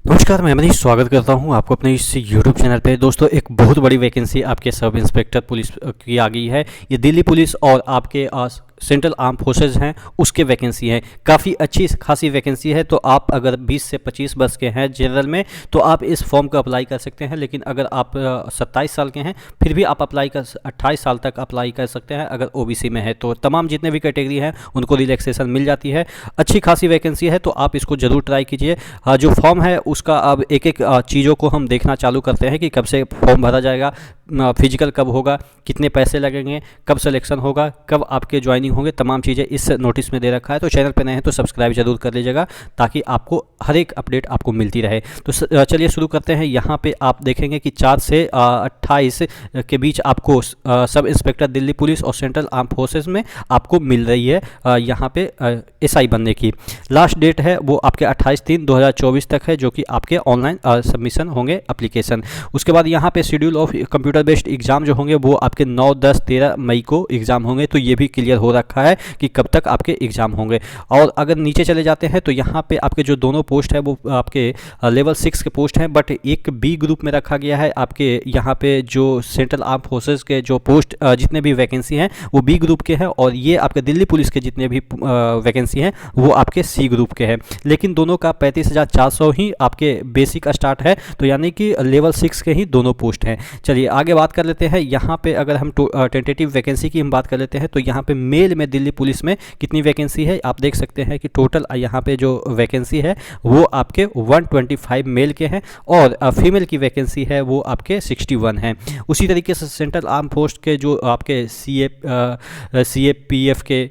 नमस्कार, मैं मनीष स्वागत करता हूं आपको अपने इस यूट्यूब चैनल पे। दोस्तों, एक बहुत बड़ी वैकेंसी आपके सब इंस्पेक्टर पुलिस की आ गई है। ये दिल्ली पुलिस और आपके सेंट्रल आर्म फोर्सेज हैं उसके वैकेंसी है। काफ़ी अच्छी खासी वैकेंसी है। तो आप अगर 20 से 25 वर्ष के हैं जनरल में तो आप इस फॉर्म को अप्लाई कर सकते हैं। लेकिन अगर आप 27 साल के हैं फिर भी आप अप्लाई कर 28 साल तक अप्लाई कर सकते हैं। अगर ओबीसी में है तो तमाम जितने भी कैटेगरी हैं उनको रिलैक्सेशन मिल जाती है। अच्छी खासी वैकेंसी है तो आप इसको ज़रूर ट्राई कीजिए। जो फॉर्म है उसका अब एक एक चीज़ों को हम देखना चालू करते हैं कि कब से फॉर्म भरा जाएगा, फिजिकल कब होगा, कितने पैसे लगेंगे, कब सिलेक्शन होगा, कब आपके ज्वाइनिंग होंगे। तमाम चीज़ें इस नोटिस में दे रखा है। तो चैनल पर नए हैं तो सब्सक्राइब जरूर कर लीजिएगा ताकि आपको हर एक अपडेट आपको मिलती रहे। तो चलिए शुरू करते हैं। यहाँ पे आप देखेंगे कि 4 से 28 के बीच आपको सब इंस्पेक्टर दिल्ली पुलिस और सेंट्रल आर्म फोर्सेज में आपको मिल रही है यहाँ पे एसआई बनने की। लास्ट डेट है वो आपके 28/3/2024 तक है, जो कि आपके ऑनलाइन सबमिशन होंगे एप्लीकेशन। उसके बाद यहाँ पे schedule of computer based exam जो होंगे वो आपके 9, 10, 13 मई को एग्जाम होंगे। तो ये भी क्लियर हो रखा है कि कब तक आपके एग्जाम होंगे। और अगर नीचे चले जाते हैं तो यहाँ पे आपके जो दोनों पोस्ट है वो आपके लेवल 6 के पोस्ट हैं, बट एक बी ग्रुप में रखा गया है। आपके यहाँ पे जो सेंट्रल आर्म फोर्सेज के जो पोस्ट जितने भी वैकेंसी हैं वो बी ग्रुप के हैं, और ये आपके दिल्ली पुलिस के जितने भी वैकेंसी हैं वो आपके सी ग्रुप के हैं। लेकिन दोनों का 35,400 ही आपके बेसिक स्टार्ट है, तो यानी कि लेवल 6 के ही दोनों पोस्ट हैं। चलिए आगे बात कर लेते हैं। यहाँ पे अगर हम टेंटेटिव वैकेंसी की हम बात कर लेते हैं तो यहाँ पे मेल में दिल्ली पुलिस में कितनी वैकेंसी है आप देख सकते हैं कि टोटल यहाँ पे जो वैकेंसी है वो आपके 125 मेल के हैं, और फीमेल की वैकेंसी है वो आपके 61 हैं। उसी तरीके से सेंट्रल आर्म फोर्स के जो आपके CAPF के,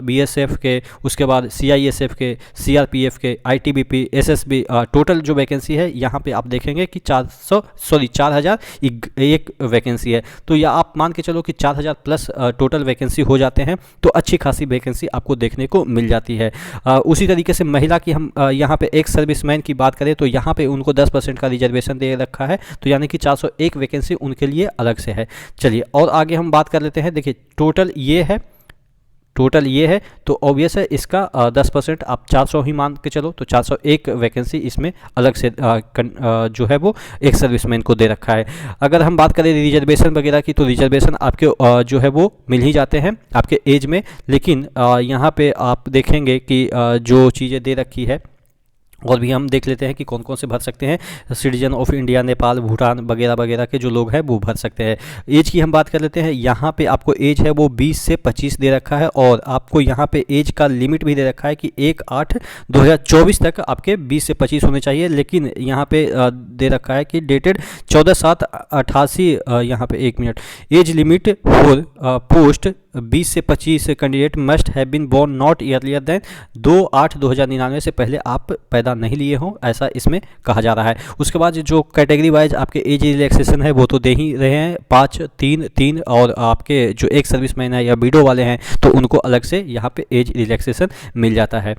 BSF के, उसके बाद CISF के, CRPF के, ITBP, SSB, टोटल जो वैकेंसी है यहाँ पे आप देखेंगे कि 4001 वैकेंसी है। तो या आप मान के चलो कि 4000 प्लस टोटल वैकेंसी हो जाते हैं, तो अच्छी खासी वैकेंसी आपको देखने को मिल जाती है। उसी तरीके से महिला की हम यहाँ पे एक सर्विसमैन की बात करें तो यहाँ पे उनको 10% का रिजर्वेशन दे रखा है, तो यानी कि 401 वैकेंसी उनके लिए अलग से है। चलिए और आगे हम बात कर लेते हैं। देखिए टोटल ये है तो ऑब्वियस है इसका 10% आप 400 ही मान के चलो, तो 401 वैकेंसी इसमें अलग से जो है वो एक सर्विसमैन को दे रखा है। अगर हम बात करें रिजर्वेशन वगैरह की तो रिजर्वेशन आपके जो है वो मिल ही जाते हैं आपके एज में। लेकिन यहाँ पे आप देखेंगे कि जो चीज़ें दे रखी है और भी हम देख लेते हैं कि कौन कौन से भर सकते हैं। Citizen of India, Nepal, Bhutan वगैरह वगैरह के जो लोग हैं वो भर सकते हैं। एज की हम बात कर लेते हैं। यहाँ पे आपको एज है वो 20 से 25 दे रखा है, और आपको यहाँ पे एज का लिमिट भी दे रखा है कि 1/8/2024 तक आपके 20 से 25 होने चाहिए। लेकिन यहाँ पे दे रखा है कि डेटेड 14/7/88। यहाँ पे 1 minute, age limit for post 20 से 25 candidate must have been born not earlier than 2/8/2099 से पहले आप पैदा नहीं लिए हों, ऐसा इसमें कहा जा रहा है। उसके बाद जो कैटेगरी वाइज आपके एज रिलैक्सेशन है वो तो दे ही रहे हैं 5, 3, 3, और आपके जो एक सर्विसमैन है या बीडो वाले हैं तो उनको अलग से यहाँ पे एज रिलैक्सेशन मिल जाता है।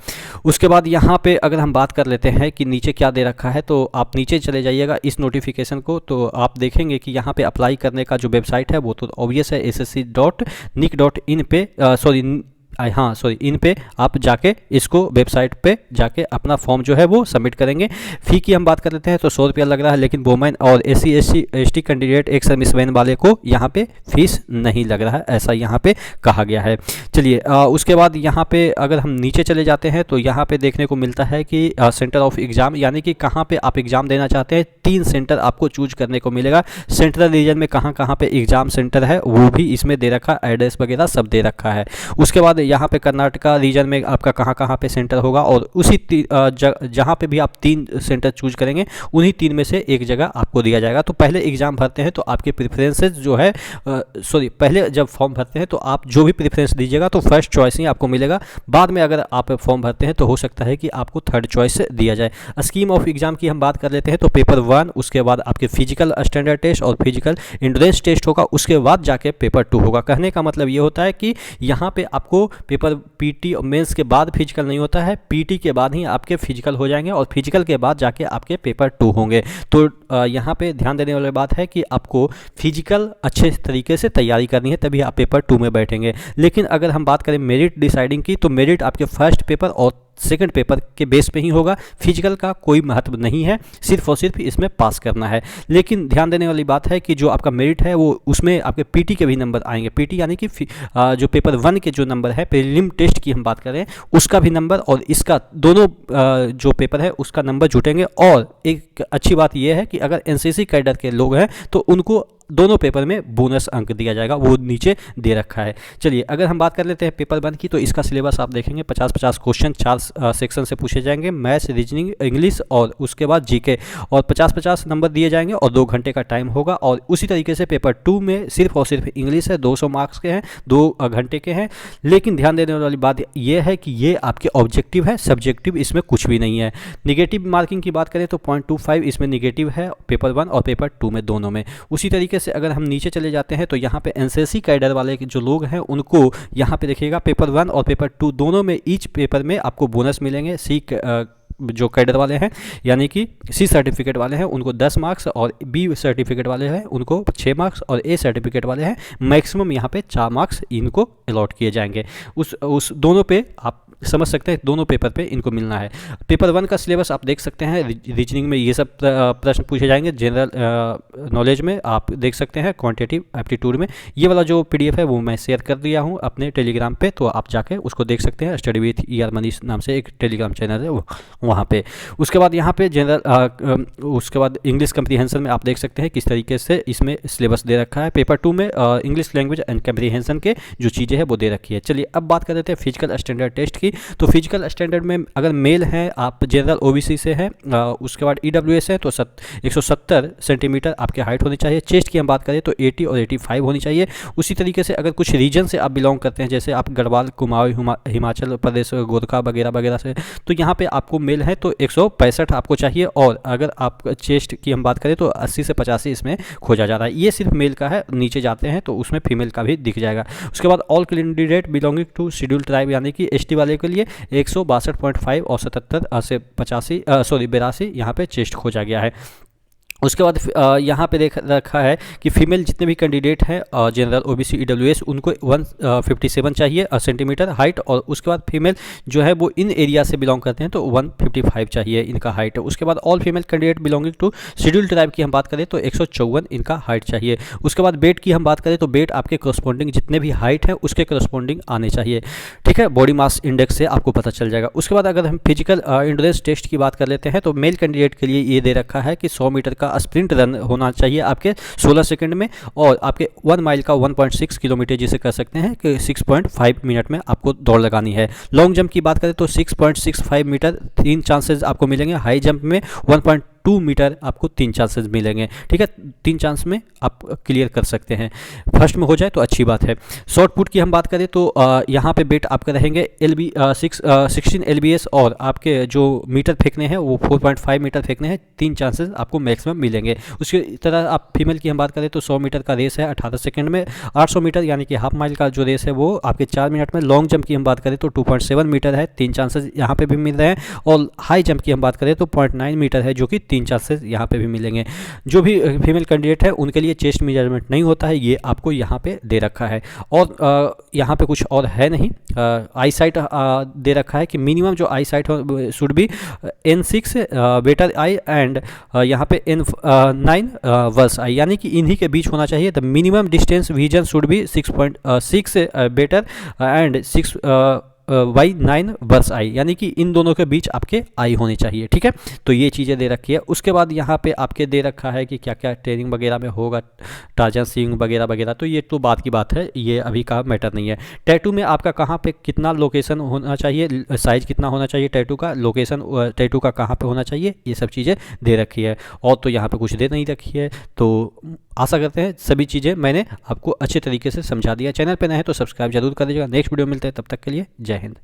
उसके बाद यहाँ पे अगर हम बात कर लेते हैं कि नीचे क्या दे रखा है, तो आप नीचे चले जाइएगा इस नोटिफिकेशन को, तो आप देखेंगे कि यहाँ पे अप्लाई करने का जो वेबसाइट है वो तो ऑब्वियस है ssc.nic.in पे इन पे आप जाके इसको वेबसाइट पे जाके अपना फॉर्म जो है वो सबमिट करेंगे। फ़ी की हम बात कर लेते हैं तो 100 रुपया लग रहा है, लेकिन वुमेन और SC ST कैंडिडेट एक सर्विसमैन वाले को यहाँ पे फीस नहीं लग रहा है, ऐसा यहाँ पे कहा गया है। चलिए उसके बाद यहाँ पे अगर हम नीचे चले जाते हैं तो यहाँ पे देखने को मिलता है कि सेंटर ऑफ एग्ज़ाम, यानी कि कहाँ पे आप एग्ज़ाम देना चाहते हैं। 3 सेंटर आपको चूज करने को मिलेगा। सेंट्रल रीजन में कहाँ पे एग्ज़ाम सेंटर है वो भी इसमें दे रखा, एड्रेस वगैरह सब दे रखा है। उसके बाद यहाँ पे कर्नाटका रीजन में आपका कहाँ पे सेंटर होगा, और उसी जहाँ पे भी आप 3 सेंटर चूज करेंगे उन्हीं 3 में से एक जगह आपको दिया जाएगा। तो पहले एग्जाम भरते हैं तो आपके प्रेफरेंसेस जो है पहले जब फॉर्म भरते हैं तो आप जो भी प्रेफरेंस दीजिएगा तो फर्स्ट चॉइस ही आपको मिलेगा। बाद में अगर आप फॉर्म भरते हैं तो हो सकता है कि आपको थर्ड चॉइस दिया जाए। स्कीम ऑफ एग्जाम की हम बात कर लेते हैं तो पेपर 1, उसके बाद आपके फिजिकल स्टैंडर्ड टेस्ट और फिजिकल एंड्योरेंस टेस्ट होगा, उसके बाद जाके पेपर 2 होगा। कहने का मतलब ये होता है कि यहाँ पे आपको पेपर पीटी और मेंस के बाद फिजिकल नहीं होता है, पीटी के बाद ही आपके फिजिकल हो जाएंगे, और फिजिकल के बाद जाके आपके पेपर 2 होंगे। तो यहाँ पे ध्यान देने वाली बात है कि आपको फिजिकल अच्छे तरीके से तैयारी करनी है, तभी आप पेपर 2 में बैठेंगे। लेकिन अगर हम बात करें मेरिट डिसाइडिंग की, तो मेरिट आपके फर्स्ट पेपर और सेकंड पेपर के बेस पे ही होगा। फिजिकल का कोई महत्व नहीं है, सिर्फ और सिर्फ इसमें पास करना है। लेकिन ध्यान देने वाली बात है कि जो आपका मेरिट है वो उसमें आपके पीटी के भी नंबर आएंगे। पीटी यानी कि जो पेपर 1 के जो नंबर है, प्रीलिम टेस्ट की हम बात करें, उसका भी नंबर और इसका दोनों जो पेपर है उसका नंबर जुटेंगे। और एक अच्छी बात यह है कि अगर एनसीसी कैडर के लोग हैं तो उनको दोनों पेपर में बोनस अंक दिया जाएगा, वो नीचे दे रखा है। चलिए अगर हम बात कर लेते हैं पेपर 1 की, तो इसका सिलेबस आप देखेंगे 50-50 क्वेश्चन 4 सेक्शन से पूछे जाएंगे, मैथ्स, रीजनिंग, इंग्लिश और उसके बाद जीके, और 50-50 नंबर दिए जाएंगे और 2 घंटे का टाइम होगा। और उसी तरीके से पेपर 2 में सिर्फ और सिर्फ इंग्लिश है, 200 मार्क्स के हैं, 2 घंटे के हैं। लेकिन ध्यान देने वाली बात यह है कि ये आपके ऑब्जेक्टिव है, सब्जेक्टिव इसमें कुछ भी नहीं है। निगेटिव मार्किंग की बात करें तो 0.25 इसमें निगेटिव है पेपर 1 और पेपर 2 में, दोनों में। उसी तरीके से अगर हम नीचे चले जाते हैं तो यहाँ पे एनसीसी कैडर वाले जो लोग हैं उनको यहाँ पे देखिएगा पेपर 1 और पेपर 2 दोनों में ईच पेपर में आपको बोनस मिलेंगे। जो कैडर वाले हैं यानी कि सी सर्टिफिकेट वाले हैं उनको 10 मार्क्स, और बी सर्टिफिकेट वाले हैं उनको 6 मार्क्स, और ए सर्टिफिकेट वाले हैं मैक्सिमम यहाँ पे 4 मार्क्स इनको अलॉट किए जाएंगे। उस दोनों पे आप समझ सकते हैं, दोनों पेपर पे इनको मिलना है। पेपर 1 का सिलेबस आप देख सकते हैं, रीजनिंग में ये सब प्रश्न पूछे जाएंगे, जनरल नॉलेज में आप देख सकते हैं, क्वांटिटेटिव एप्टीट्यूड में। ये वाला जो पीडीएफ है वो मैं शेयर कर दिया हूँ अपने टेलीग्राम पे, तो आप जाके उसको देख सकते हैं। स्टडी विथ ER मनीष नाम से एक टेलीग्राम चैनल है वहाँ पे। उसके बाद यहाँ पे जनरल उसके बाद इंग्लिश कम्प्रीहेंशन में आप देख सकते हैं किस तरीके से इसमें सिलेबस दे रखा है। पेपर 2 में इंग्लिश लैंग्वेज एंड कम्प्रीहेंशन के जो चीज़ें हैं वो दे रखी है। चलिए अब बात कर लेते हैं फिजिकल स्टैंडर्ड टेस्ट की। तो फिजिकल स्टैंडर्ड में अगर मेल हैं, आप जनरल OBC से हैं, उसके बाद EWS है तो 170 सेंटीमीटर आपके हाइट होनी चाहिए। चेस्ट की हम बात करें तो 80 और 85 होनी चाहिए। उसी तरीके से अगर कुछ रीजन से आप बिलोंग करते हैं, जैसे आप गढ़वाल, कुमाऊं, हिमाचल प्रदेश, गोरखा वगैरह वगैरह से, तो यहाँ पे आपको मेल है तो 165 आपको चाहिए। और अगर आप चेस्ट की हम बात करें तो 80 से 85 इसमें खोजा जा रहा है। ये सिर्फ मेल का है, नीचे जाते हैं तो उसमें फीमेल का भी दिख जाएगा। उसके बाद all candidate belonging to schedule tribe यानी कि ST वाले के लिए 162.5 और 77 से 82 यहाँ पे चेस्ट खोजा गया है। उसके बाद यहाँ पे देख रखा है कि फीमेल जितने भी कैंडिडेट हैं जनरल OBC EWS उनको 157 चाहिए सेंटीमीटर हाइट, और उसके बाद फीमेल जो है वो इन एरिया से बिलोंग करते हैं तो 155 चाहिए इनका हाइट। उसके बाद all female candidate belonging to schedule tribe की हम बात करें तो 154 इनका हाइट चाहिए। उसके बाद वेट की हम बात करें तो वेट आपके करस्पॉन्डिंग जितने भी हाइट है उसके करस्पॉन्डिंग आने चाहिए, ठीक है, बॉडी मास इंडेक्स से आपको पता चल जाएगा। उसके बाद अगर हम फिजिकल एंड्योरेंस टेस्ट की बात कर लेते हैं तो मेल कैंडिडेट के लिए ये दे रखा है कि 100 मीटर का स्प्रिंट रन होना चाहिए आपके 16 सेकंड में, और आपके 1 माइल का 1.6 किलोमीटर जिसे कर सकते हैं कि 6.5 मिनट में आपको दौड़ लगानी है। लॉन्ग जंप की बात करें तो 6.65 मीटर 3 चांसेस आपको मिलेंगे। हाई जंप में 1.2 मीटर आपको 3 चांसेस मिलेंगे, ठीक है, 3 चांस में आप क्लियर कर सकते हैं। फर्स्ट में हो जाए तो अच्छी बात है। शॉर्ट पुट की हम बात करें तो यहाँ पे बेट आपके रहेंगे 16 LBS, और आपके जो मीटर फेंकने हैं वो 4.5 मीटर फेंकने हैं, 3 चांसेस आपको मैक्सिमम मिलेंगे। उसकी तरह आप फीमेल की हम बात करें तो 100 मीटर का रेस है 18 सेकंड में, 800 मीटर यानी कि हाफ माइल का जो रेस है वो आपके 4 मिनट में। लॉन्ग जंप की हम बात करें तो 2.7 मीटर है, 3 चांसेस यहाँ पे भी मिल रहे हैं, और हाई जंप की हम बात करें तो 0.9 मीटर है जो कि 3 चांसेस यहाँ पे भी मिलेंगे। जो भी फीमेल कैंडिडेट है उनके लिए चेस्ट मेजरमेंट नहीं होता है, ये आपको यहाँ पे दे रखा है। और यहाँ पे कुछ और है नहीं, आई साइट दे रखा है कि मिनिमम जो eye sight should be N6 better eye, and यहाँ पे N9 वर्स आई, यानी कि इन्हीं के बीच होना चाहिए। The minimum distance vision should be 6.6 better and 6/9 worse eye, यानी कि इन दोनों के बीच आपके आई होनी चाहिए, ठीक है। तो ये चीज़ें दे रखी है। उसके बाद यहाँ पे आपके दे रखा है कि क्या क्या ट्रेनिंग वगैरह में होगा, टार्जन स्विंग वगैरह वगैरह, तो ये तो बात की बात है, ये अभी का मैटर नहीं है। टैटू में आपका कहाँ पे कितना लोकेशन होना चाहिए, साइज कितना होना चाहिए टैटू का, लोकेशन टैटू का कहाँ पर होना चाहिए, ये सब चीज़ें दे रखी है। और तो यहाँ पर कुछ दे नहीं रखी है। तो आशा करते हैं सभी चीज़ें मैंने आपको अच्छे तरीके से समझा दिया। चैनल पर नए हैं तो सब्सक्राइब जरूर कर दीजिएगा। नेक्स्ट वीडियो मिलते हैं, तब तक के लिए जय हिंद।